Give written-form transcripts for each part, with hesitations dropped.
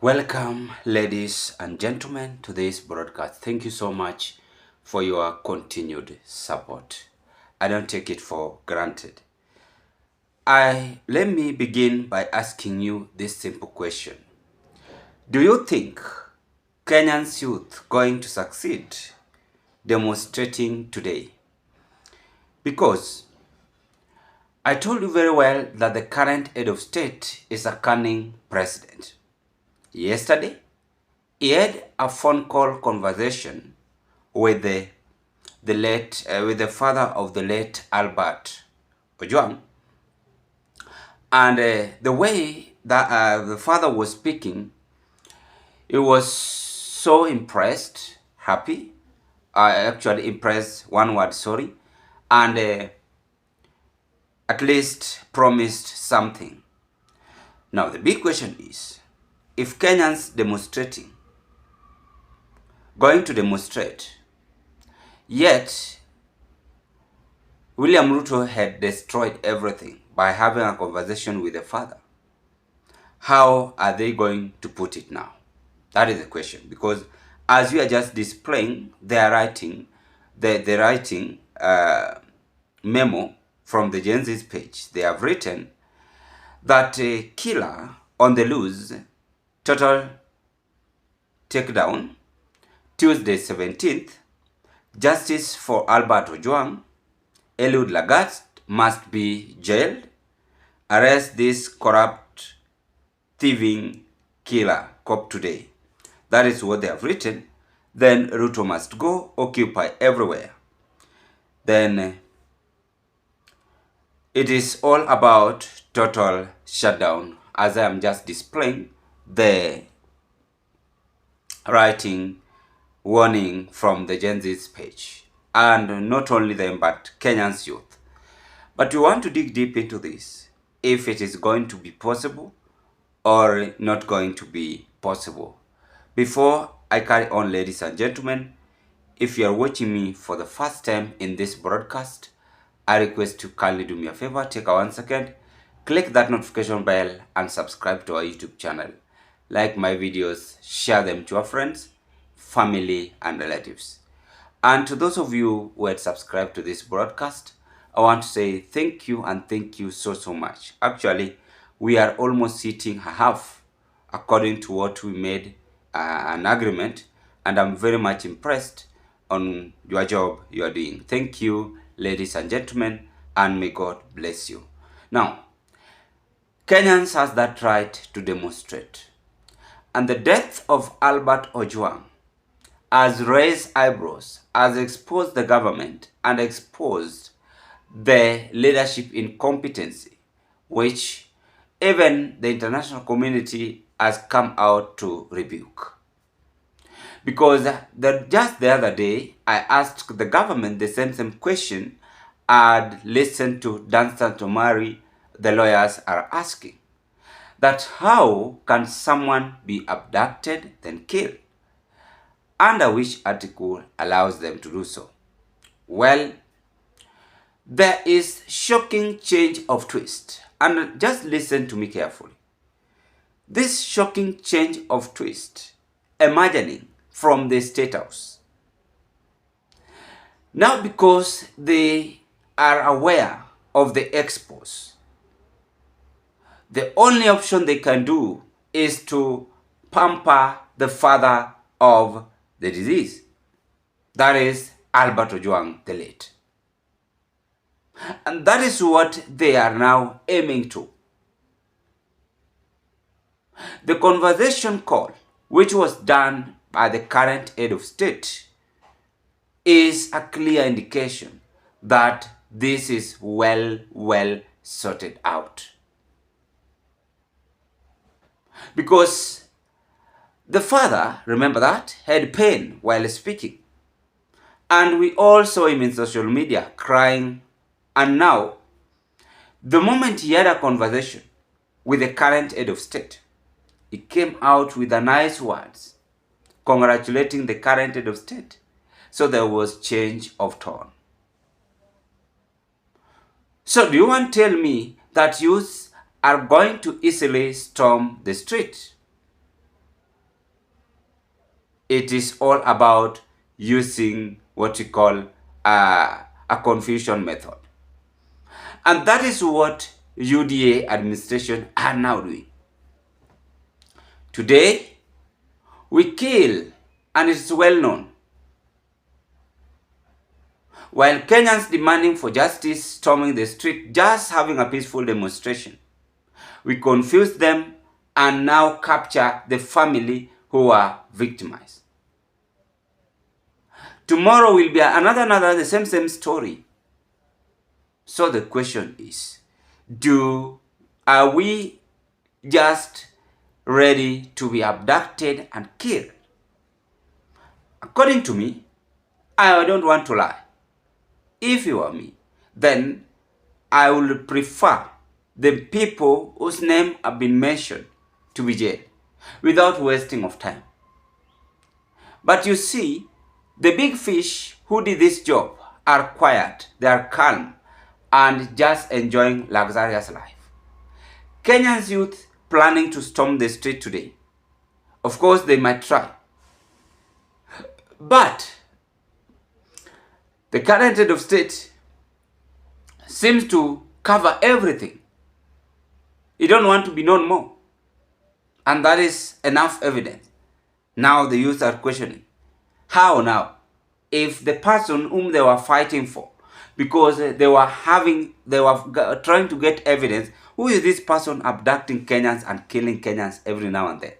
Welcome, ladies and gentlemen, to this broadcast. Thank you so much for your continued support. I don't take it for granted. Let me begin by asking you this simple question. Do you think Kenyan's youth going to succeed demonstrating today? Because I told you very well that the current head of state is a cunning president. Yesterday, he had a phone call conversation with the father of the late Albert Ojwang, and the way that the father was speaking, he was so impressed, happy, actually impressed, one word, sorry, and at least promised something. Now the big question is, if Kenyans going to demonstrate, yet William RUTO had destroyed everything by having a conversation with the father, how are they going to put it now? That is the question. Because as we are just displaying, they are writing, the writing memo from the Gen Z's page. They have written that a killer on the loose, total takedown, Tuesday 17th, justice for Albert Ojwang, Eliud Lagat must be jailed, arrest this corrupt, thieving killer cop today. That is what they have written. Then RUTO must go, occupy everywhere. Then it is all about total shutdown, as I am just displaying the writing warning from the Gen Z's page. And not only them, but Kenyan's youth. But we want to dig deep into this, if it is going to be possible or not going to be possible. Before I carry on, ladies and gentlemen, if you are watching me for the first time in this broadcast, I request you kindly do me a favor, take a 1 second, click that notification bell and subscribe to our YouTube channel. Like my videos, share them to your friends, family and relatives. And to those of you who had subscribed to this broadcast, I want to say thank you and thank you so much. Actually, we are almost hitting half according to what we made an agreement, and I'm very much impressed on your job you are doing. Thank you, ladies and gentlemen, and may God bless you. Now, Kenyans has that right to demonstrate. And the death of Albert Ojwang has raised eyebrows, has exposed the government and exposed the leadership incompetency, which even the international community has come out to rebuke. Because just the other day, I asked the government the same question I'd listened to Danstan Tomari, the lawyers are asking. That how can someone be abducted then killed? Under which article allows them to do so? Well, there is shocking change of twist. And just listen to me carefully. This shocking change of twist emerging from the State House. Now, because they are aware of the expose, the only option they can do is to pamper the father of the disease. That is Albert Ojwang the late. And that is what they are now aiming to. The conversation call, which was done by the current head of state, is a clear indication that this is well sorted out. Because the father, remember that, had pain while speaking. And we all saw him in social media crying. And now, the moment he had a conversation with the current head of state, he came out with the nice words, congratulating the current head of state. So there was change of tone. So do you want to tell me that youths are going to easily storm the street? it is all about using what we call a confusion method. And that is what UDA administration are now doing. Today, we kill, and it's well known. While Kenyans demanding for justice, storming the street, just having a peaceful demonstration, we confuse them and now capture the family who are victimized. Tomorrow will be another the same story. So the question is, are we just ready to be abducted and killed? According to me, I don't want to lie. If you are me, then I will prefer the people whose name have been mentioned to be jailed without wasting of time. But you see, the big fish who did this job are quiet, they are calm, and just enjoying luxurious life. Kenya's youth planning to storm the street today. Of course, they might try. But the current head of state seems to cover everything. He don't want to be known more. And that is enough evidence. Now the youth are questioning. How now? If the person whom they were fighting for, because they were trying to get evidence, who is this person abducting Kenyans and killing Kenyans every now and then?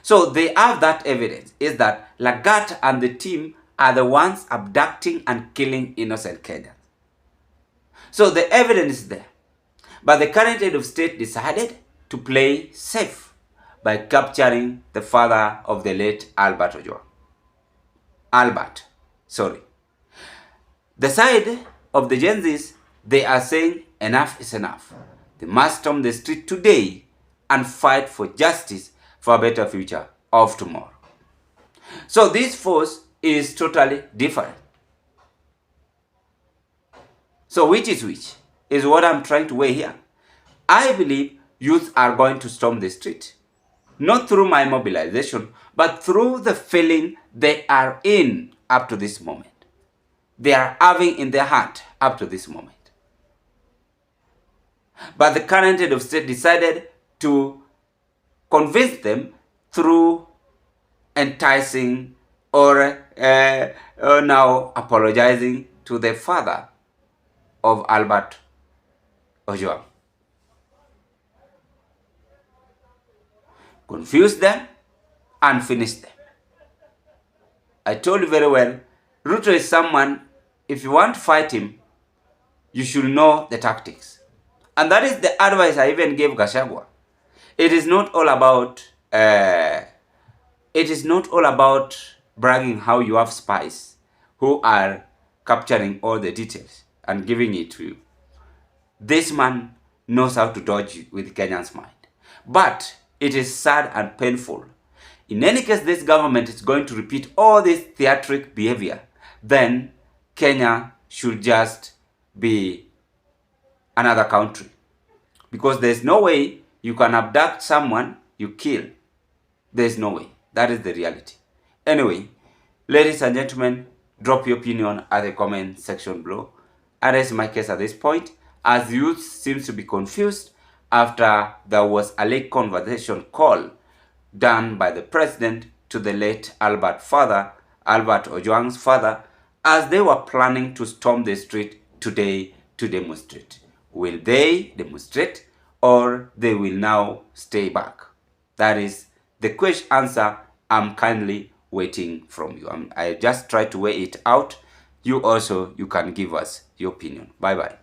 So they have that evidence, is that Lagat and the team are the ones abducting and killing innocent Kenyans. So the evidence is there. But the current head of state decided to play safe by capturing the father of the late Albert ojwang. The side of the Gen Zs, they are saying enough is enough. They must storm the street today and fight for justice for a better future of tomorrow. So this force is totally different. So which is which is what I'm trying to weigh here. I believe youth are going to storm the street, not through my mobilization, but through the feeling they are in up to this moment. They are having in their heart up to this moment. But the current head of state decided to convince them through enticing or now apologizing to the father of Albert ojwang. Confuse them and finish them. I told you very well, RUTO is someone, if you want to fight him, you should know the tactics. And that is the advice I even gave Gachagua. It is not all about bragging how you have spies who are capturing all the details and giving it to you. This man knows how to dodge with Kenyan's mind. But it is sad and painful. In any case, this government is going to repeat all this theatric behavior. Then Kenya should just be another country. Because there's no way you can abduct someone you kill. There's no way. That is the reality. Anyway, ladies and gentlemen, drop your opinion at the comment section below. I rest my case at this point, as youth seems to be confused after there was a late conversation call done by the president to the late Albert ojwang's father, as they were planning to storm the street today to demonstrate. Will they demonstrate or they will now stay back? That is the question answer I'm kindly waiting from you. I just try to weigh it out. You also, you can give us your opinion. Bye-bye.